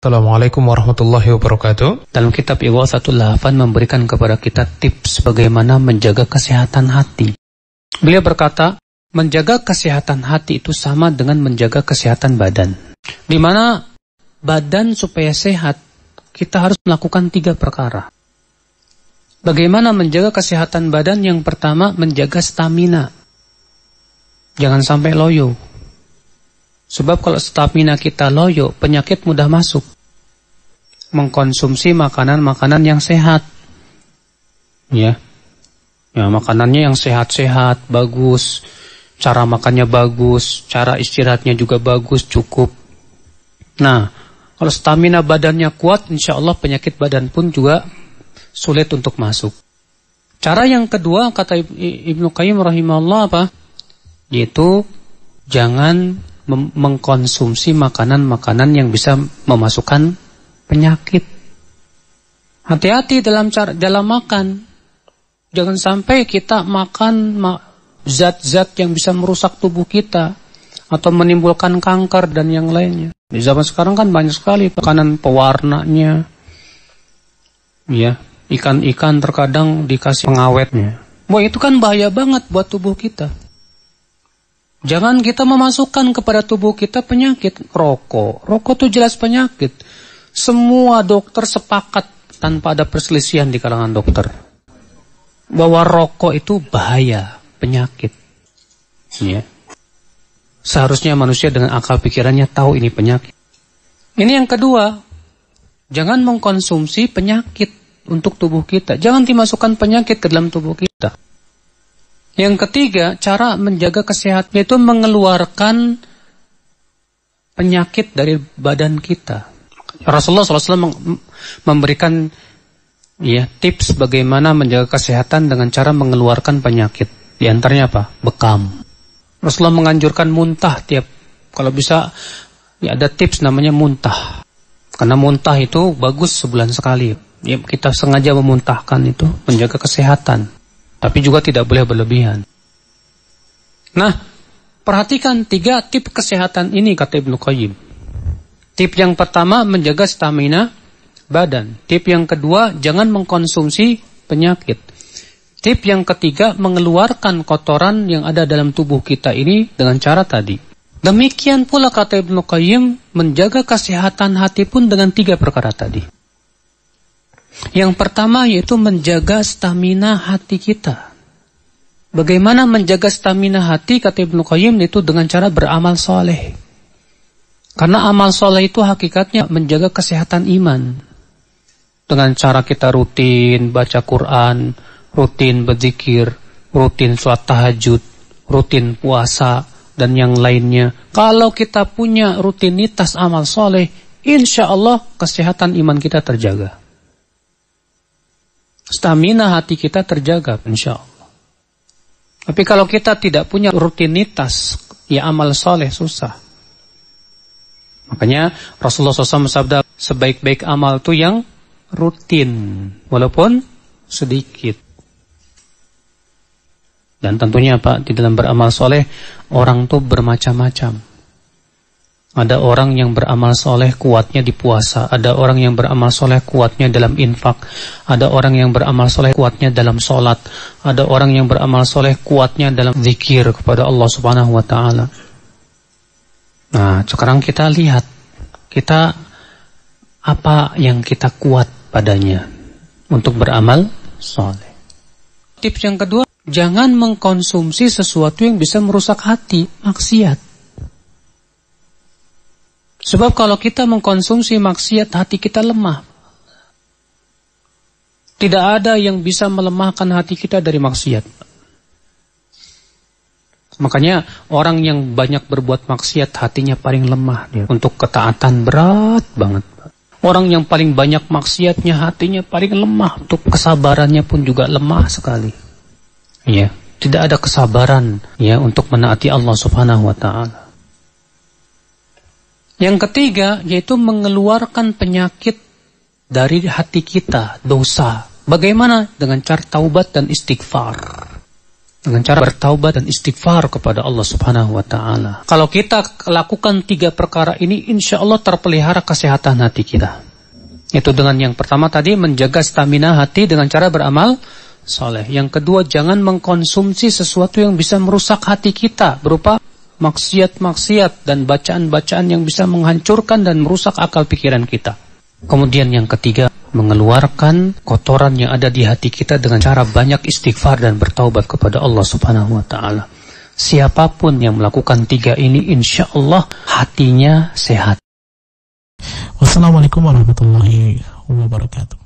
Assalamualaikum warahmatullahi wabarakatuh. Dalam kitab Ighatsatul Lahfan memberikan kepada kita tips bagaimana menjaga kesehatan hati. Beliau berkata, menjaga kesehatan hati itu sama dengan menjaga kesehatan badan. Di mana badan supaya sehat, kita harus melakukan 3 perkara. Bagaimana menjaga kesehatan badan? Yang pertama, menjaga stamina. Jangan sampai loyo. Sebab kalau stamina kita loyo, penyakit mudah masuk. Mengkonsumsi makanan-makanan yang sehat. Ya, makanannya yang sehat-sehat, bagus. Cara makannya bagus, cara istirahatnya juga bagus, cukup. Nah, kalau stamina badannya kuat, insya Allah penyakit badan pun juga sulit untuk masuk. Cara yang kedua, kata Ibnu Qayyim rahimahullah apa? Yaitu jangan mengkonsumsi makanan-makanan yang bisa memasukkan penyakit. Hati-hati dalam makan. Jangan sampai kita makan zat-zat yang bisa merusak tubuh kita atau menimbulkan kanker dan yang lainnya. Di zaman sekarang kan banyak sekali makanan pewarnanya. Ya, ikan-ikan terkadang dikasih pengawetnya. Wah, itu kan bahaya banget buat tubuh kita. Jangan kita memasukkan kepada tubuh kita penyakit. Rokok itu jelas penyakit. Semua dokter sepakat tanpa ada perselisihan di kalangan dokter bahwa rokok itu bahaya, penyakit. Ya. Seharusnya manusia dengan akal pikirannya tahu ini penyakit. Ini yang kedua, jangan mengkonsumsi penyakit untuk tubuh kita. Jangan dimasukkan penyakit ke dalam tubuh kita. Yang ketiga, cara menjaga kesehatan yaitu mengeluarkan penyakit dari badan kita. Rasulullah SAW memberikan tips bagaimana menjaga kesehatan dengan cara mengeluarkan penyakit. Di antaranya apa? Bekam. Rasulullah menganjurkan muntah kalau bisa ada tips namanya muntah. Karena muntah itu bagus sebulan sekali. Ya, kita sengaja memuntahkan itu menjaga kesehatan. Tapi juga tidak boleh berlebihan. Nah, perhatikan 3 tips kesehatan ini kata Ibnu Qayyim. Tip yang pertama, menjaga stamina badan. Tip yang kedua, jangan mengkonsumsi penyakit. Tip yang ketiga, mengeluarkan kotoran yang ada dalam tubuh kita ini dengan cara tadi. Demikian pula kata Ibnu Qayyim, menjaga kesehatan hati pun dengan 3 perkara tadi. Yang pertama yaitu menjaga stamina hati kita. Bagaimana menjaga stamina hati kata Ibnu Qayyim itu dengan cara beramal soleh. Karena amal soleh itu hakikatnya menjaga kesehatan iman. Dengan cara kita rutin baca Quran, rutin berzikir, rutin sholat tahajud, rutin puasa, dan yang lainnya. Kalau kita punya rutinitas amal soleh, insya Allah kesehatan iman kita terjaga. Stamina hati kita terjaga, insya Allah. Tapi kalau kita tidak punya rutinitas, ya amal soleh susah. Makanya Rasulullah SAW bersabda, sebaik-baik amal itu yang rutin, walaupun sedikit. Dan tentunya Pak, di dalam beramal soleh, orang tuh bermacam-macam. Ada orang yang beramal soleh kuatnya di puasa, ada orang yang beramal soleh kuatnya dalam infak, ada orang yang beramal soleh kuatnya dalam sholat, ada orang yang beramal soleh kuatnya dalam zikir kepada Allah Subhanahu Wa Taala. Nah, sekarang kita lihat, kita apa yang kita kuat padanya untuk beramal soleh. Tips yang kedua, jangan mengkonsumsi sesuatu yang bisa merusak hati, maksiat. Sebab kalau kita mengkonsumsi maksiat, hati kita lemah. Tidak ada yang bisa melemahkan hati kita dari maksiat. Makanya orang yang banyak berbuat maksiat hatinya paling lemah dia. Untuk ketaatan berat banget. Orang yang paling banyak maksiatnya hatinya paling lemah. Untuk kesabarannya pun juga lemah sekali. Ya, tidak ada kesabaran ya untuk menaati Allah Subhanahu Wa Taala. Yang ketiga yaitu mengeluarkan penyakit dari hati kita, dosa. Bagaimana? Dengan cara taubat dan istighfar. dengan cara bertaubat dan istighfar kepada Allah Subhanahu wa taala. Kalau kita lakukan 3 perkara ini, insya Allah terpelihara kesehatan hati kita. Itu dengan yang pertama tadi, menjaga stamina hati dengan cara beramal soleh. Yang kedua, jangan mengkonsumsi sesuatu yang bisa merusak hati kita, berupa maksiat-maksiat dan bacaan-bacaan yang bisa menghancurkan dan merusak akal pikiran kita. Kemudian yang ketiga, mengeluarkan kotoran yang ada di hati kita dengan cara banyak istighfar dan bertaubat kepada Allah Subhanahu wa taala. Siapapun yang melakukan 3 ini, insya Allah hatinya sehat. Wassalamualaikum warahmatullahi wabarakatuh.